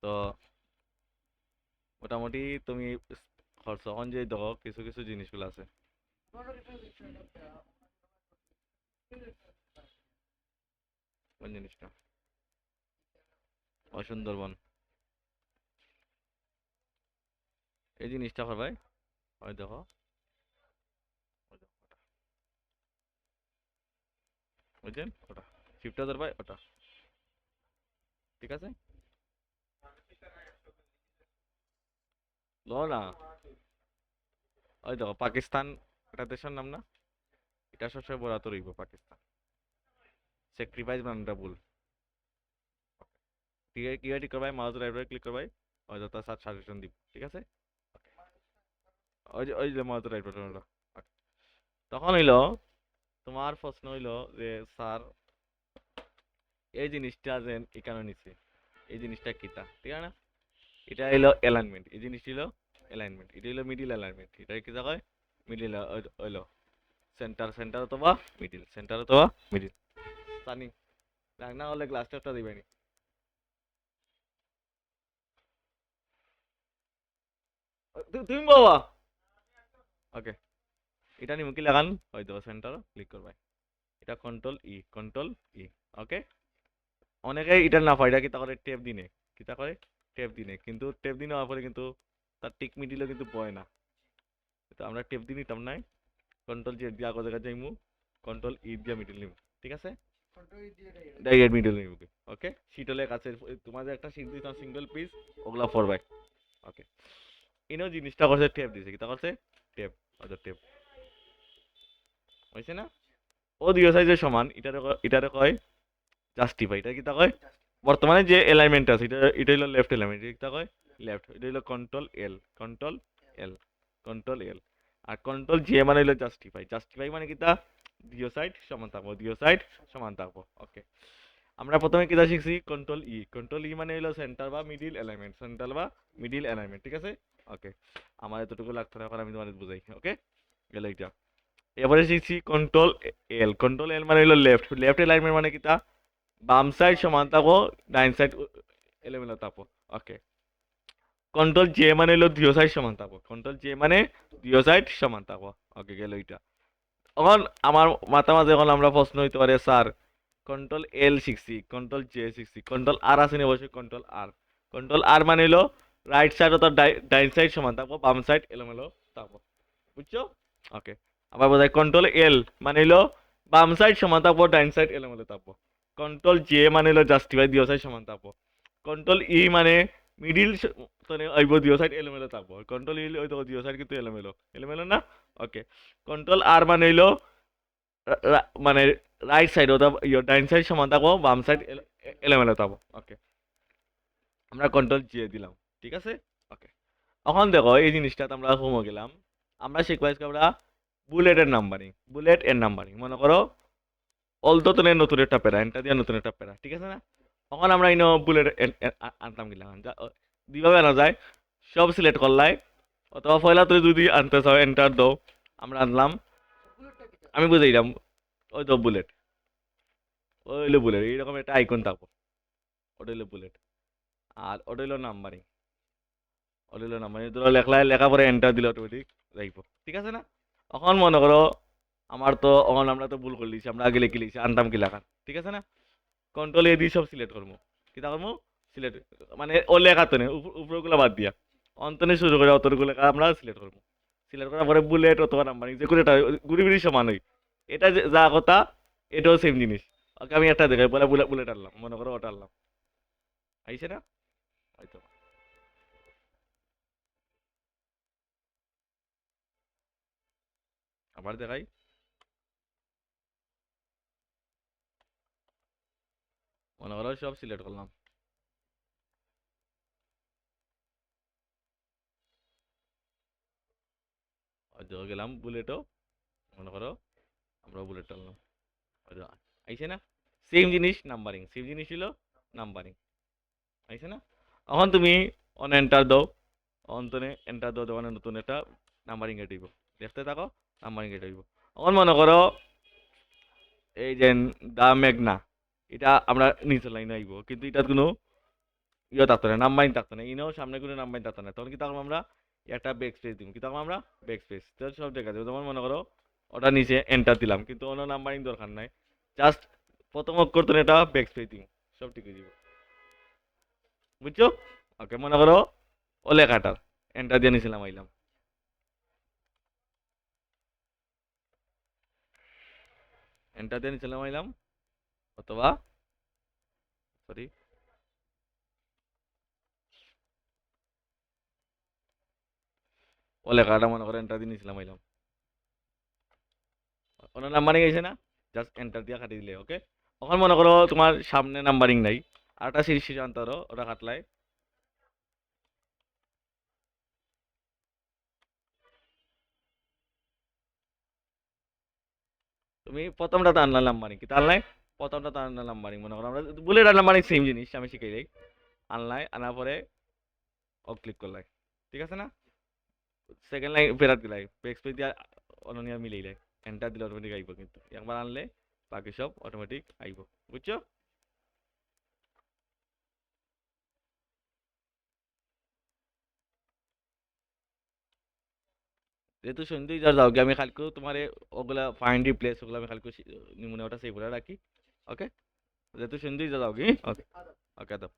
তো মোটামুটি তুমি খরচ এখন যে দেখো কিছু কিছু জিনিসগুলো আছে। কোন জিনিসটা? সুন্দরবন। এই জিনিসটা করবাই। ওই দেখো, ওই দেখো, বুঝছেন ওটা, শিফটটা ধরবাই ওটা, ঠিক আছে। লো না, ওই দেখো পাকিস্তান, এটা দেশের নাম না? এটা সবসময় বড় তো রইব পাকিস্তান। স্যাক্রিফাইস বানানটা ভুল। ঠিক আছে, কি ঠিক করবাই, মাউস রাইট ক্লিক করবাই, ওই তো তার সাজেশন দিব, ঠিক আছে। ওই যে মাউস রাইট বাটন ওটা। তখন হইলো তোমার প্রশ্ন হইলো যে স্যার এই জিনিসটা যে এখানে নিছে, এই জিনিসটা কিটা, ঠিক আছে না? এটা হইলো অ্যালাইনমেন্ট, এই জিনিসটা হইলো অ্যালাইনমেন্ট, এটা হইলো মিডিল অ্যালাইনমেন্ট, এটা কি কয়? মিডিল হইলো সেন্টার, সেন্টার অথবা মিডিল, সেন্টার অথবা মিডিল। জানি রাগ না হলে গ্লাসটা একটা দিবেনি। তুমি বাবা, ওকে। এটা নিমু কি লাগান, ওই দেখো সেন্টার ক্লিক করবাই, এটা কন্ট্রোল ই, ওকে। অনেকে এটা না পায়, এটা কি তা করে টেপ দিনে, কি তা করে টেপ দিনে, কিন্তু টেপ দিনে হওয়ার পরে কিন্তু তার টিক মিডিলও কিন্তু পয় না। তো আমরা টেপ দিই নিতাম নাই, কন্ট্রোল জেড দিয়ে আগো জায়গা যাইমু, কন্ট্রোল ই দিয়ে মিডিল নিমু, ঠিক আছে। ডাইরেক্ট মিডিল নিমু, ওকে। শীট হলে কাছে তোমাদের একটা শীট দিতাম সিঙ্গেল পিস, ওগুলা ফরবাই, ওকে। ইনো জিনিসটা করছে টেপ দিছে, কি তা করছে টেপ, অর্থাৎ টেপ হইছে না। ও দুই সাইজের সমান, এটারে কয় জাস্টিফাই, এটা কি তা কয় বর্তমানে যে এলাইনমেন্ট আছে, এটা হলো লেফট এলাইনমেন্ট, এটা কয় লেফট, এটা হলো কন্ট্রোল এল। আর কন্ট্রোল জে মানে হলো জাস্টিফাই, জাস্টিফাই মানে কিতা দুই সাইড সমান থাকবো, দুই সাইড সমান থাকবো, ওকে। আমরা প্রথমে কিতা শিখছি কন্ট্রোল ই মানে হলো সেন্টার বা মিডিল এলাইনমেন্ট, সেন্টার বা মিডিল এলাইনমেন্ট, ঠিক আছে, ওকে। আমার এতটুকু লাগতো না, এখন আমি তোমাদের বুঝাই, ওকে। গেল এটা। এবারে শিখছি কন্ট্রোল এল মানে হলো লেফট, লেফট এলাইনমেন্ট মানে কিতা বাম সাইড সমান থাকো, ডাইন সাইড এলোমেলো থাকো, ওকে। কন্ট্রোল জে মানে হলো দুই সাইড সমান থাকো, কন্ট্রোল জে মানে দুই সাইড সমান থাকো, ওকে। গেল এটা। এখন আমার মাথা মাঝে এখন আমরা প্রশ্ন হইতে পারে স্যার কন্ট্রোল এল শিখছি, কন্ট্রোল জে শিখছি, কন্ট্রোল আর আছে না, অবশ্যই কন্ট্রোল আর মানে হলো রাইট সাইড অর্থাৎ ডাইন সাইড সমান থাকবো, বাম সাইড এলোমেলো থাকবো, বুঝছো, ওকে। আবার বোঝায় কন্ট্রোল এল মানে হলো বাম সাইড সমান থাকবো, ডাইন সাইড এলোমেলো থাকবো। কন্ট্রোল জে মানে হলো জাস্টিফাই, দুই সাইড সমান থাকবো। কন্ট্রোল ই মানে মিডিল মানে আইব, দুই সাইড এলোমেলো থাকবো। কন্ট্রোল ই ওই তো দুই সাইড কিন্তু এলোমেলো এলোমেলো না, ওকে। কন্ট্রোল আর মানে হইলো মানে রাইট সাইড অথবা ডাইন সাইড সমান থাকবো, বাম সাইড এলোমেলো থাকবো, ওকে। আমরা কন্ট্রোল জি দিলাম, ঠিক আছে, ওকে। এখন দেখো এই জিনিসটা আমরা হোমো গেলাম, আমরা শিখবো আজকে আমরা বুলেট এর নাম্বারিং, মনে করো অলতো তো নতুন একটা প্যারা, এটা দিয়ে নতুন একটা প্যারা, ঠিক আছে না। তখন আমরা ইনো বুলেট আনতাম গেলাম, দুইভাবে আনা যায়, সব সিলেক্ট করলাই, অথবা পয়লা তুই যদি আনতে চাও এন্টার দাও, আমরা আনলাম, আমি বুঝে দিলাম, ওই তো বুলেট, ওই হইলো বুলেট, এইরকম একটা আইকন থাকবো, ওটা হইলো বুলেট। আর ওটা হইলো নাম্বারিং, ওটা হইলো নাম্বারিং, ধরো লেখা পরে এন্টার দিলে অটোমেটিক যাইব, ঠিক আছে না। এখন মনে করো আমার তো এখন আমরা তো ভুল করে লিছি, আমরা আগে লিখে লিছি আনতাম কি লেখা, ঠিক আছে না। কন্ট্রোল এ দিয়ে সব সিলেক্ট করবো, কিতা করবো সিলেক্ট, মানে ও লেখা তো নেই, উপরগুলো বাদ দিয়া অন্তনে শুরু করে অতটুকু লেখা আমরা সিলেক্ট করবো। সিলেক্ট করার পরে বুলেট অথবা নাম্বারিং যে কোনো একটা ঘুরি ঘুরি সমান হই, এটা যা কথা এটাও সেম জিনিস, ওকে। আমি একটা দেখাই বলে বুলেট বুলেট আনলাম, মনে করো ওটা আনলাম, আইছে না, হয়তো। আবার দেখাই, মনে করো সব সিলেক্ট করলাম, হয়তো গেলাম বুলেটও, মনে করো আমরা বুলেট আনলাম, হয়তো আইছে না। সেম জিনিস নাম্বারিং, সেম জিনিস ছিল নাম্বারিং, আইছে না। এখন তুমি অন এন্টার দাও, অন্তনে এন্টার দাও, দোকানে নতুন একটা নাম্বারিং এ দিব, দেখতে থাকো, নাম্বারিং এ দিব। এখন মনে করো এই যে দা মেঘনা, এটা আমরা নিচের লাইনে আইব, কিন্তু এটা কোনো ইয়ে থাকতো না, নাম্বারিং থাকতো না, ইনেও সামনে কোনো নাম্বারিং থাকতো না, তখন কি তখন আমরা একটা ব্যাক স্পেস দিব, কি তখন আমরা ব্যাক স্পেস সব দেখা যাবে। যেমন মনে করো ওটা নিচে এন্টার দিলাম, কিন্তু অন্য নাম্বারিং দরকার নাই, জাস্ট প্রথম অক্ষর তো এটা ব্যাক স্পেস দিব, সব ঠিক হয়ে যাবে। বুঝছো? ওকে, মনে করো ও লেখাটার এন্টার দিয়ে নিছিলাম, আইলাম, এন্টার দিয়ে নিছিলাম, আইলাম, অথবা সরি ও লেখাটা মনে করো এন্টার দিয়ে নিছিলাম, আইলাম, অন্য নাম্বারিং আইছে না, জাস্ট এন্টার দিয়ে কাটি দিলে। ওকে, এখন মনে করো তোমার সামনে নাম্বারিং নাই, আর একটা সিরিজ আনতে পারো, ওটা কাটলাই, তুমি প্রথমটা আনলাম নাম্বারিং, কি আনলাই, প্রথমটা আনলাম নাম্বারিং, মনে করো আমরা বুলেট আর নাম্বারিং সেম জিনিস, আমি শিখাই দিই। আনলাই, আনার পরে ও ক্লিক করলাই, ঠিক আছে না, সেকেন্ড লাইন ফেরাত গেলাই, ব্যাক স্পেস দিয়ে অননিয়া মিলাইলাই, এন্টার দিলে অটোমেটিক আইব, কিন্তু একবার আনলে বাকি সব অটোমেটিক আইব। বুঝছো? যেহেতু সন্ধ্যে যার যাও আমি কালকে তোমার ওগুলা ফাইন্ড রিপ্লেস ওগুলা আমি কালকে নিমুনে ওটা সেভ করে রাখি। ওকে, যেহেতু সন্ধ্যে যাও কি, ওকে, ওকে দাও।